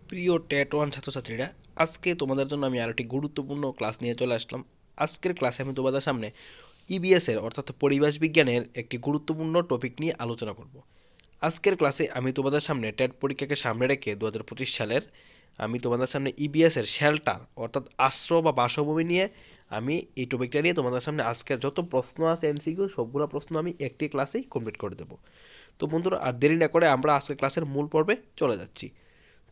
প্রিয় TET one ছাত্রছাত্রীরা, আজকে তোমাদের জন্য আমি আরেকটি গুরুত্বপূর্ণ ক্লাস নিয়ে চলে আসলাম। আজকের ক্লাসে আমি তোমাদের সামনে ইবিএসের অর্থাৎ পরিবেশ বিজ্ঞানের একটি গুরুত্বপূর্ণ টপিক নিয়ে আলোচনা করব। আজকের ক্লাসে আমি তোমাদের সামনে টেট পরীক্ষাকে সামনে রেখে 2025 সালের আমি তোমাদের সামনে ইবিএসের শেল্টার অর্থাৎ আশ্রয় বা বাসভূমি নিয়ে আমি এই টপিকটা নিয়ে তোমাদের সামনে আজকের যত প্রশ্ন আছে এমসিকিউ সবগুলো প্রশ্ন আমি একটি ক্লাসেই কমপ্লিট করে দেবো। তো বন্ধুরা, আর দেরি না করে আমরা আজকের ক্লাসের মূল পর্বে চলে যাচ্ছি।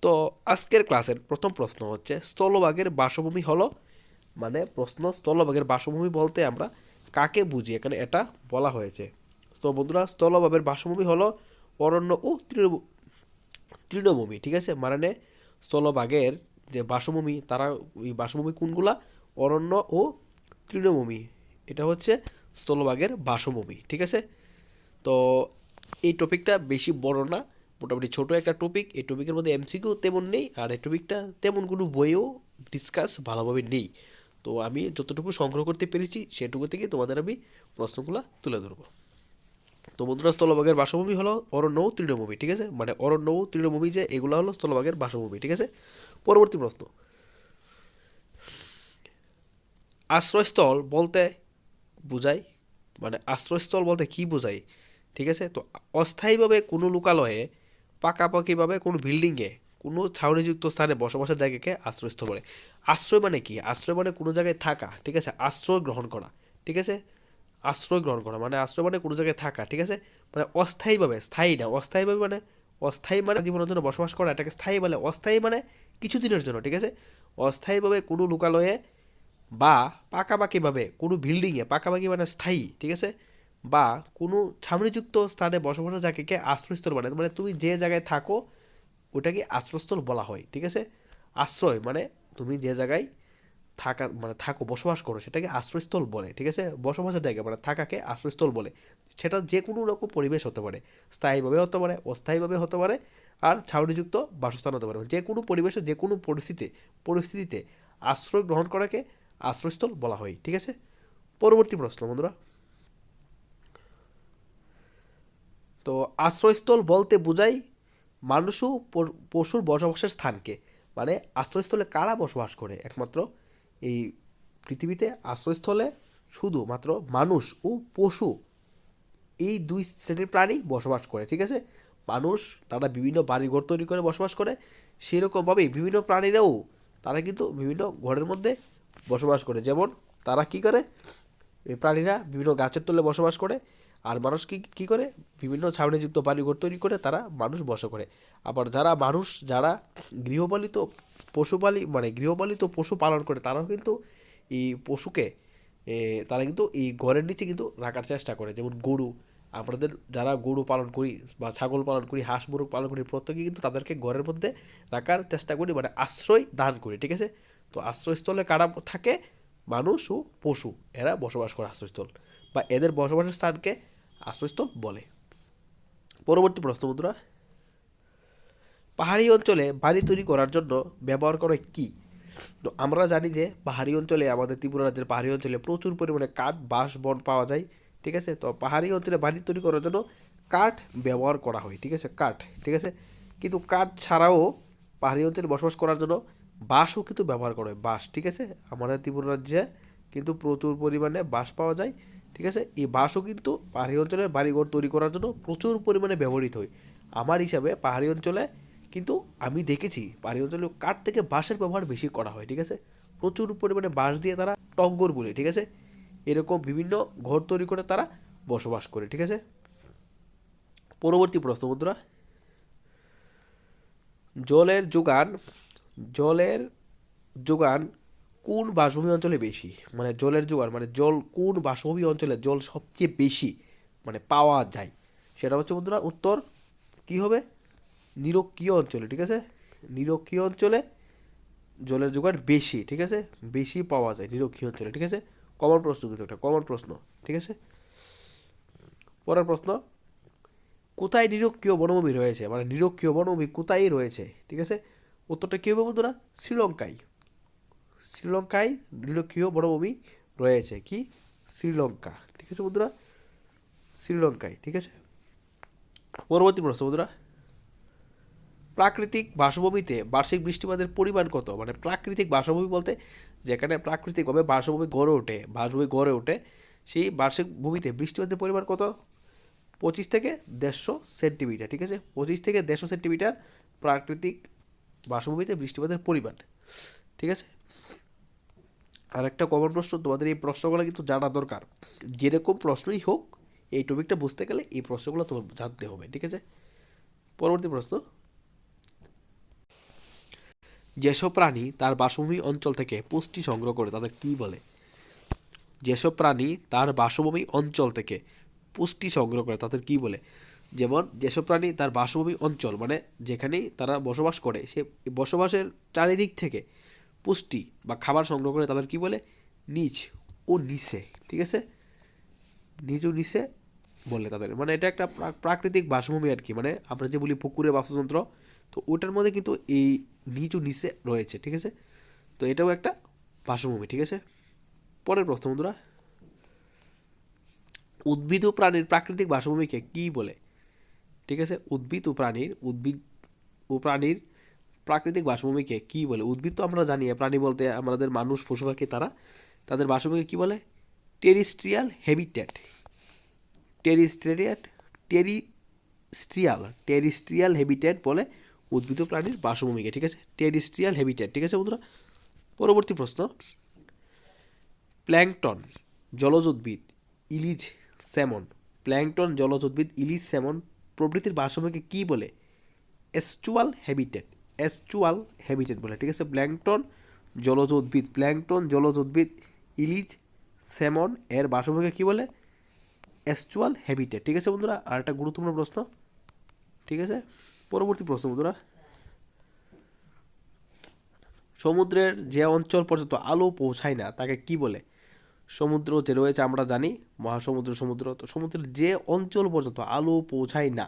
তো আজকের ক্লাসের প্রথম প্রশ্ন হচ্ছে, স্থলভাগের বাসভূমি হলো, স্থলভাগের বাসভূমি বলতে আমরা কাকে বুঝি, এখানে এটা বলা হয়েছে। তো বন্ধুরা, স্থলভাগের বাসভূমি হলো অরণ্য ও তৃণভূমি। ঠিক আছে, মানে স্থলভাগের যে বাসভূমি, তারা ওই বাসভূমি কোনগুলা? অরণ্য ও তৃণভূমি। এটা হচ্ছে স্থলভাগের বাসভূমি। ঠিক আছে, তো এই টপিকটা বেশি বড় না, মোটামুটি ছোট একটা টপিক। এই টপিকের মধ্যে এমসিকিউ তেমন নেই, আর এই টপিকটা তেমন কোনো বইয়েও ডিসকাস ভালোভাবে নেই। তো আমি যতটুকু সংগ্রহ করতে পেরেছি সেটুকু থেকে তোমাদের আমি প্রশ্নগুলো তুলে ধরবো। তো বন্ধুরা, স্থলভাগের বাসভূমি হলো অরণ্য ও তৃণভূমি। ঠিক আছে, মানে অরণ্য ও তৃণভূমি যে এগুলো হলো স্থলভাগের বাসভূমি। ঠিক আছে, পরবর্তী প্রশ্ন, আশ্রয়স্থল বলতে বোঝায়, আশ্রয়স্থল বলতে কি বোঝায়? ঠিক আছে, তো অস্থায়ীভাবে কোনো লোকালয়ে, পাকাপাকিভাবে কোনো বিল্ডিংয়ে, কোনো ছাউনিযুক্ত স্থানে বসবাসের জায়গাকে আশ্রয়স্থল বলে। আশ্রয় মানে কি? আশ্রয় মানে কোনো জায়গায় থাকা। ঠিক আছে, আশ্রয় গ্রহণ করা। ঠিক আছে, আশ্রয় গ্রহণ করা মানে আশ্রয় মানে কোনো জায়গায় থাকা। ঠিক আছে, মানে অস্থায়ীভাবে, স্থায়ী না। অস্থায়ীভাবে মানে অস্থায়ী মানে জীবনের জন্য বসবাস করা, এটাকে স্থায়ী বলে। অস্থায়ী মানে কিছুদিনের জন্য। ঠিক আছে, অস্থায়ীভাবে কোনো লোকালয়ে বা পাকাপাকিভাবে কোনো বিল্ডিংয়ে, পাকাপাকি মানে স্থায়ী। ঠিক আছে, বা কোনো ছাউনিযুক্ত স্থানে বসবাসের জায়গাকে আশ্রয়স্থল বলে। মানে তুমি যে জায়গায় থাকো ওটাকে আশ্রয়স্থল বলা হয়। ঠিক আছে, আশ্রয় মানে তুমি যে জায়গায় থাকো, বসবাস করো, সেটাকে আশ্রয়স্থল বলে। ঠিক আছে, বসবাসের জায়গা মানে থাকাকে আশ্রয়স্থল বলে। সেটা যে কোনো রকম পরিবেশ হতে পারে, স্থায়ীভাবে হতে পারে, অস্থায়ীভাবে হতে পারে, আর ছাউনিযুক্ত বাসস্থান হতে পারে। যে কোনো পরিবেশে, যে কোনো পরিস্থিতিতে আশ্রয় গ্রহণ করাকে আশ্রয়স্থল বলা হয়। ঠিক আছে, পরবর্তী প্রশ্ন বন্ধুরা, তো আশ্রয়স্থল বলতে বোঝায় মানুষ ও পশুর বসবাসের স্থানকে। মানে আশ্রয়স্থলে কারা বসবাস করে? একমাত্র এই পৃথিবীতে আশ্রয়স্থলে শুধুমাত্র মানুষ ও পশু, এই দুই শ্রেণীর প্রাণী বসবাস করে। ঠিক আছে, মানুষ তারা বিভিন্ন বাড়িঘর তৈরি করে বসবাস করে, সেরকমভাবেই বিভিন্ন প্রাণীরাও তারা কিন্তু বিভিন্ন ঘরের মধ্যে বসবাস করে। যেমন তারা কি করে, এই প্রাণীরা বিভিন্ন গাছের তলে বসবাস করে, আর মানুষ কি করে, বিভিন্ন ছাউনিযুক্ত বাড়িঘর তৈরি করে তারা মানুষ বসবাস করে। আবার যারা গৃহপালিত গৃহপালিত পশু পালন করে, তারাও কিন্তু এই পশুকে তারা কিন্তু এই ঘরের নিচে কিন্তু রাখার চেষ্টা করে। যেমন গরু, আমাদের যারা গরু পালন করি বা ছাগল পালন করি, হাঁস মুরগ পালন করি, প্রত্যেকে কিন্তু তাদেরকে ঘরের মধ্যে রাখার চেষ্টা করি, মানে আশ্রয় দান করি। ঠিক আছে, তো আশ্রয়স্থলে কারা থাকে? মানুষ ও পশু, এরা বসবাস করে আশ্রয়স্থল, বা এদের বসবাসের স্থানকে আশ্রয়স্থল বলে। পরবর্তী প্রশ্ন বন্ধুরা, পাহাড়ি অঞ্চলে বাড়ি তৈরি করার জন্য ব্যবহার করে কি? তো আমরা জানি যে পাহাড়ি অঞ্চলে, আমাদের ত্রিপুরা রাজ্যের পাহাড়ি অঞ্চলে প্রচুর পরিমাণে কাঠ, বাঁশ, বন পাওয়া যায়। ঠিক আছে, তো পাহাড়ি অঞ্চলে বাড়ি তৈরি করার জন্য কাঠ ব্যবহার করা হয়। ঠিক আছে, কাঠ। ঠিক আছে, কিন্তু কাঠ ছাড়াও পাহাড়ি অঞ্চলে বসবাস করার জন্য বাঁশও কিন্তু ব্যবহার করা হয়। বাঁশ, ঠিক আছে, আমাদের ত্রিপুরা রাজ্যে কিন্তু প্রচুর পরিমাণে বাঁশ পাওয়া যায়। ঠিক আছে, এই বাঁশও কিন্তু পাহাড়ি অঞ্চলে বাড়িঘর তৈরি করার জন্য প্রচুর পরিমাণে ব্যবহৃত হয়। আমার হিসাবে পাহাড়ি অঞ্চলে কিন্তু আমি দেখেছি পাহাড়ি অঞ্চলে কাঠ থেকে বাঁশের ব্যবহার বেশি করা হয়। ঠিক আছে, প্রচুর পরিমাণে বাঁশ দিয়ে তারা টগর বলে, ঠিক আছে, এরকম বিভিন্ন ঘর তৈরি করে তারা বসবাস করে। ঠিক আছে, পরবর্তী প্রশ্ন বন্ধুরা, জলের যোগান জলের যোগান কোন বাসভূমি অঞ্চলে বেশি? মানে জলের যোগান মানে জল কোন বাসভূমি অঞ্চলে জল সবচেয়ে বেশি পাওয়া যায়? সেটা হচ্ছে বন্ধুরা, উত্তর কি হবে? নিরক্ষীয় অঞ্চলে। ঠিক আছে, নিরক্ষীয় অঞ্চলে জলের যোগান বেশি। ঠিক আছে, বেশি পাওয়া যায় নিরক্ষীয় অঞ্চলে। ঠিক আছে, কমন প্রশ্ন, কিন্তু একটা কমন প্রশ্ন। ঠিক আছে, পরের প্রশ্ন, কোথায় নিরক্ষীয় বনভূমি রয়েছে? মানে নিরক্ষীয় বনভূমি কোথায় রয়েছে? ঠিক আছে, উত্তরটা কী হবে বন্ধুরা? শ্রীলঙ্কায়। শ্রীলঙ্কায় নিরক্ষীয় বনভূমি রয়েছে। কি? শ্রীলঙ্কা। ঠিক আছে বন্ধুরা, শ্রীলঙ্কায়। ঠিক আছে, পরবর্তী প্রশ্ন বন্ধুরা, প্রাকৃতিক বাসভূমিতে বার্ষিক বৃষ্টিপাতের পরিমাণ কত? মানে প্রাকৃতিক বাসভূমি বলতে যেখানে প্রাকৃতিকভাবে বাসভূমি গড়ে ওঠে সেই বার্ষিক ভূমিতে বৃষ্টিপাতের পরিমাণ কত? 25 থেকে 150 সেন্টিমিটার, ঠিক আছে? 25 থেকে 150 সেন্টিমিটার প্রাকৃতিক বাসভূমিতে বৃষ্টিপাতের পরিমাণ, ঠিক আছে? আর একটা কমন প্রশ্ন, তোমাদের এই প্রশ্নগুলো কিন্তু জানা দরকার, যেরকম প্রশ্নই হোক এই টপিকটা বুঝতে গেলে এই প্রশ্নগুলো তোমার জানতে হবে, ঠিক আছে? পরবর্তী প্রশ্ন, যেসব প্রাণী তার বাসভূমি অঞ্চল থেকে পুষ্টি সংগ্রহ করে তাদের কী বলে? যেসব প্রাণী তার বাসভূমি অঞ্চল থেকে পুষ্টি সংগ্রহ করে তাদের কী বলে? যেমন যেসব প্রাণী তার বাসভূমি অঞ্চল মানে যেখানেই তারা বসবাস করে সে বসবাসের চারিদিক থেকে পুষ্টি বা খাবার সংগ্রহ করে তাদের কী বলে? নিচ ও নিচে, ঠিক আছে? নিজ ও নিচে বলে তাদের, মানে এটা একটা প্রাকৃতিক বাসভূমি আর কি, মানে আমরা যে বলি পুকুরে বাস্তুতন্ত্র, তো ওটার মধ্যে কিন্তু এই নিচ ও নিচে রয়েছে, ঠিক আছে? তো এটাও একটা বাসভূমি, ঠিক আছে? পরের প্রশ্ন বন্ধুরা, উদ্ভিদ ও প্রাণীর প্রাকৃতিক বাসভূমিকে কী বলে? ঠিক আছে, উদ্ভিদ ও প্রাণীর প্রাকৃতিক বাসভূমিকে কী বলে? উদ্ভিদ তো আমরা জানি, প্রাণী বলতে আমাদের মানুষ পশু পাখি তাদের বাসভূমিকে কী বলে? Terrestrial habitat. টেরিস্ট্রিয়াল হ্যাবিট্যাট বলে উদ্ভিদ ও প্রাণীর বাসভূমিকে, ঠিক আছে? টেরিস্ট্রিয়াল হ্যাবিট্যাট, ঠিক আছে বন্ধুরা? পরবর্তী প্রশ্ন, প্ল্যাঙ্কটন জলজ উদ্ভিদ ইলিশ স্যামন প্রভৃতির বাসভূমিকে কী বলে? এস্চুয়াল হ্যাবিটেট বলে, ঠিক আছে? প্ল্যাঙ্কটন জলজ উদ্ভিদ ইলিশ স্যামন এর বাসভূমিকে কী বলে? এস্চুয়াল হ্যাবিটেট, ঠিক আছে বন্ধুরা? আর একটা গুরুত্বপূর্ণ প্রশ্ন, ঠিক আছে? পরবর্তী প্রশ্ন বন্ধুরা, সমুদ্রের যে অঞ্চল পর্যন্ত আলো পৌঁছায় না তাকে কি বলে? সমুদ্র যে রয়েছে আমরা জানি সমুদ্র, তো সমুদ্রের যে অঞ্চল পর্যন্ত আলো পৌঁছায় না,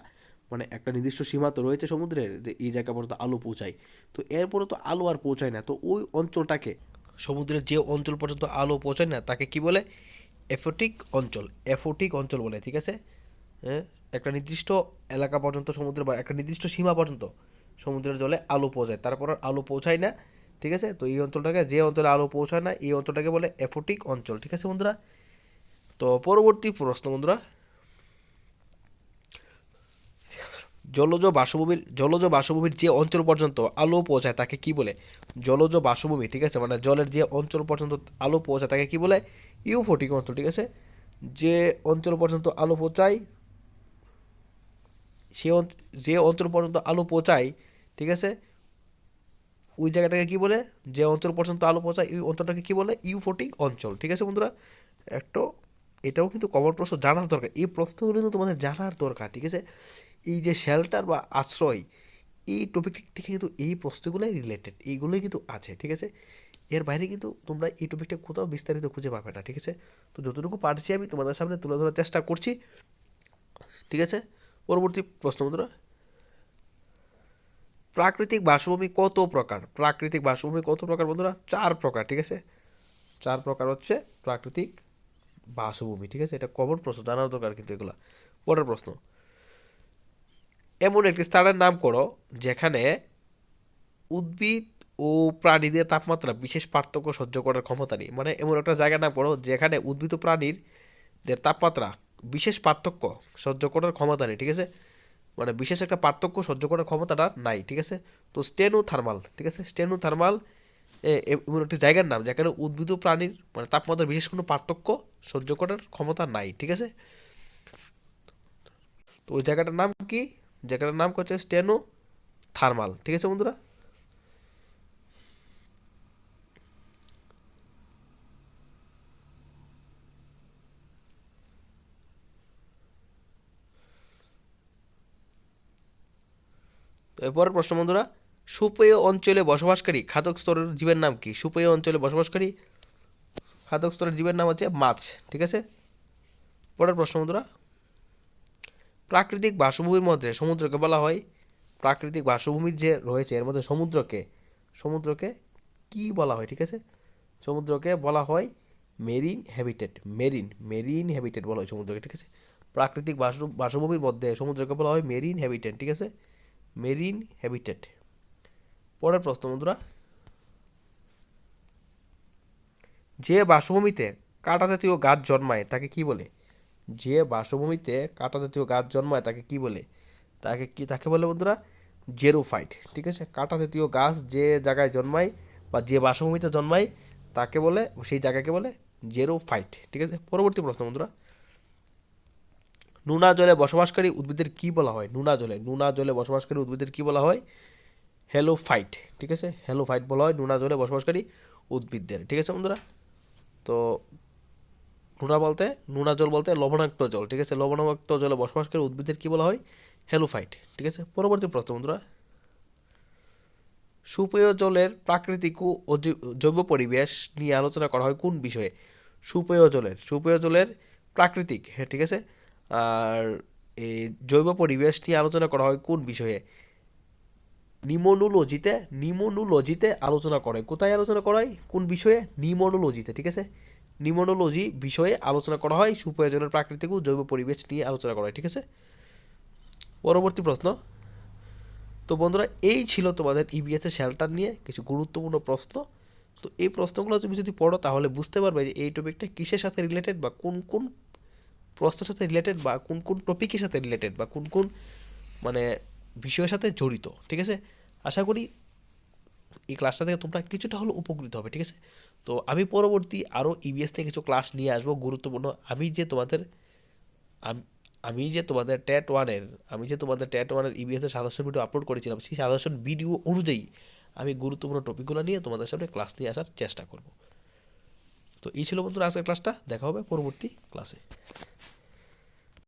মানে একটা নির্দিষ্ট সীমা তো রয়েছে সমুদ্রের যে এই জায়গা পর্যন্ত আলো পৌঁছায়, তো এরপরে তো আলো আর পৌঁছায় না, তো ওই অঞ্চলটাকে, সমুদ্রের যে অঞ্চল পর্যন্ত আলো পৌঁছায় না তাকে কি বলে? এফোটিক অঞ্চল বলে, ঠিক আছে? হ্যাঁ, একটা নির্দিষ্ট এলাকা পর্যন্ত সমুদ্রের বা একটা নির্দিষ্ট সীমা পর্যন্ত সমুদ্রের জলে আলো পৌঁছায়, তারপর আর আলো পৌঁছায় না, ঠিক আছে? তো এই অঞ্চলটাকে, যে অঞ্চলে আলো পৌঁছায় না এই অঞ্চলটাকে বলে এফোটিক অঞ্চল, ঠিক আছে বন্ধুরা? তো পরবর্তী প্রশ্ন বন্ধুরা, জলজ বাসভূমির যে অঞ্চল পর্যন্ত আলো পৌঁছায় তাকে কি বলে? জলজ বাসভূমি, ঠিক আছে, মানে জলের যে অঞ্চল পর্যন্ত আলো পৌঁছায় তাকে কি বলে? ইউফোটিক অঞ্চল, ঠিক আছে? যে অঞ্চল পর্যন্ত আলো পৌঁছায় যে অঞ্চল পর্যন্ত আলো পৌঁছায়, ঠিক আছে, ওই জায়গাটাকে কি বলে? যে অঞ্চল পর্যন্ত আলো পৌঁছায় ওই অঞ্চলটাকে কি বলে? ইউফোটিক অঞ্চল, ঠিক আছে বন্ধুরা? একটু এটাও কিন্তু কমন প্রশ্ন জানার দরকার, এই প্রশ্নগুলো কিন্তু তোমাদের জানার দরকার, ঠিক আছে? এই যে শেল্টার বা আশ্রয়, এই টপিক থেকে কিন্তু এই প্রশ্নগুলোই রিলেটেড, এইগুলোই কিন্তু আছে, ঠিক আছে? এর বাইরে কিন্তু তোমরা এই টপিকটা কোথাও বিস্তারিত খুঁজে পাবে না, ঠিক আছে? তো যতটুকু পারছি আমি তোমাদের সামনে তুলে ধরার চেষ্টা করছি, ঠিক আছে? পরবর্তী প্রশ্ন বন্ধুরা, প্রাকৃতিক বাসভূমি কত প্রকার? বন্ধুরা? 4 প্রকার, ঠিক আছে? 4 প্রকার হচ্ছে প্রাকৃতিক বাসভূমি, ঠিক আছে? এটা কমন প্রশ্ন, জানার দরকার কিন্তু এগুলা। পরের প্রশ্ন, এমন একটি স্থানের নাম করো যেখানে উদ্ভিদ ও প্রাণীদের তাপমাত্রা বিশেষ পার্থক্য সহ্য করার ক্ষমতা নেই। মানে এমন একটা জায়গার নাম করো যেখানে উদ্ভিদ ও প্রাণীদের তাপমাত্রা বিশেষ পার্থক্য সহ্য করার ক্ষমতা নেই, ঠিক আছে? মানে বিশেষ একটা পার্থক্য সহ্য করার ক্ষমতাটা নাই, ঠিক আছে? তো স্টেনোথার্মাল, ঠিক আছে? স্টেনোথার্মাল এমন একটি জায়গার নাম যেখানে উদ্ভিদ ও প্রাণীর মানে তাপমাত্রার বিশেষ কোনো পার্থক্য সহ্য করার ক্ষমতা নাই, ঠিক আছে? তো ওই জায়গাটার নাম কি? জায়গাটার নাম হচ্ছে স্টেনোথার্মাল, ঠিক আছে বন্ধুরা? তো এরপরের প্রশ্ন বন্ধুরা, সুপেয় অঞ্চলে বসবাসকারী খাদক স্তরের জীবের নাম কি? সুপেয় অঞ্চলে বসবাসকারী খাদক স্তরের জীবের নাম হচ্ছে মাছ, ঠিক আছে? পরের প্রশ্ন বন্ধুরা, প্রাকৃতিক বাসভূমির মধ্যে সমুদ্রকে বলা হয়, প্রাকৃতিক বাসভূমির যে রয়েছে এর মধ্যে সমুদ্রকে কি বলা হয়? ঠিক আছে, সমুদ্রকে বলা হয় মেরিন হ্যাবিটেট বলা হয় সমুদ্রকে, ঠিক আছে? প্রাকৃতিক বাসভূমির মধ্যে সমুদ্রকে বলা হয় মেরিন হ্যাবিটেট, ঠিক আছে? Marine habitat. পরের প্রশ্ন বন্ধুরা, যে বাসভূমিতে কাঁটা জাতীয় গাছ জন্মায় তাকে কি বলে? যে বাসভূমিতে কাঁটা জাতীয় গাছ জন্মায় তাকে কি বলে? তাকে বলে বন্ধুরা জেরোফাইট। ঠিক আছে, কাঁটা জাতীয় গাছ যে জায়গায় জন্মায় বা যে বাসভূমিতে জন্মায় তাকে বলে, সেই জায়গাকে বলে জেরোফাইট। ঠিক আছে, পরবর্তী প্রশ্ন বন্ধুরা, নোনা জলে বসবাসকারী উদ্ভিদের কি বলা হয়? নোনা জলে বসবাসকারী উদ্ভিদের কি বলা হয়? হেলোফাইট। ঠিক আছে, হেলোফাইট বলা হয় নোনা জলে বসবাসকারী উদ্ভিদদের। ঠিক আছে বন্ধুরা, তো নোনা জল বলতে লবণাক্ত জল। ঠিক আছে, লবণাক্ত জলে বসবাসকারী উদ্ভিদের কি বলা হয়? হেলোফাইট। ঠিক আছে, পরবর্তী প্রশ্ন বন্ধুরা, সুপেয় জলের প্রাকৃতিক ও জৈব পরিবেশ নিয়ে আলোচনা করা হয় কোন বিষয়ে? সুপেয় জলের প্রাকৃতিক, হ্যাঁ ঠিক আছে, আর এই জৈব পরিবেশ নিয়ে আলোচনা করা হয় কোন বিষয়ে? নিমোনোলজিতে আলোচনা করে। কোথায় আলোচনা করা হয়? কোন বিষয়ে? নিমোনোলজিতে। ঠিক আছে, নিমোনোলজি বিষয়ে আলোচনা করা হয়, সুপেয় জলের প্রাকৃতিক ও জৈব পরিবেশ নিয়ে আলোচনা করা হয়। ঠিক আছে, পরবর্তী প্রশ্ন। তো বন্ধুরা, এই ছিল তোমাদের ইবিএসের শেল্টার নিয়ে কিছু গুরুত্বপূর্ণ প্রশ্ন। তো এই প্রশ্নগুলো তুমি যদি পড়ো তাহলে বুঝতে পারবে যে এই টপিকটা কিসের সাথে রিলেটেড, বা কোন কোন প্রশ্নের সাথে রিলেটেড, বা কোন কোন টপিকের সাথে রিলেটেড, বা কোন কোন মানে বিষয়ের সাথে জড়িত। ঠিক আছে, আশা করি এই ক্লাসটা থেকে তোমরা কিছুটা হলেও উপকৃত হবে। ঠিক আছে, তো আমি পরবর্তী আরও ইবিএস থেকে কিছু ক্লাস নিয়ে আসবো গুরুত্বপূর্ণ। আম- আমি যে তোমাদের ট্যাট ওয়ানের ইবিএসের সাজেশন ভিডিও আপলোড করেছিলাম, সেই সাজেশন ভিডিও অনুযায়ী আমি গুরুত্বপূর্ণ টপিকগুলো নিয়ে তোমাদের সামনে ক্লাস নিয়ে আসার চেষ্টা করব। তো এই ছিল বন্ধুরা আজকের ক্লাসটা, দেখা হবে পরবর্তী ক্লাসে।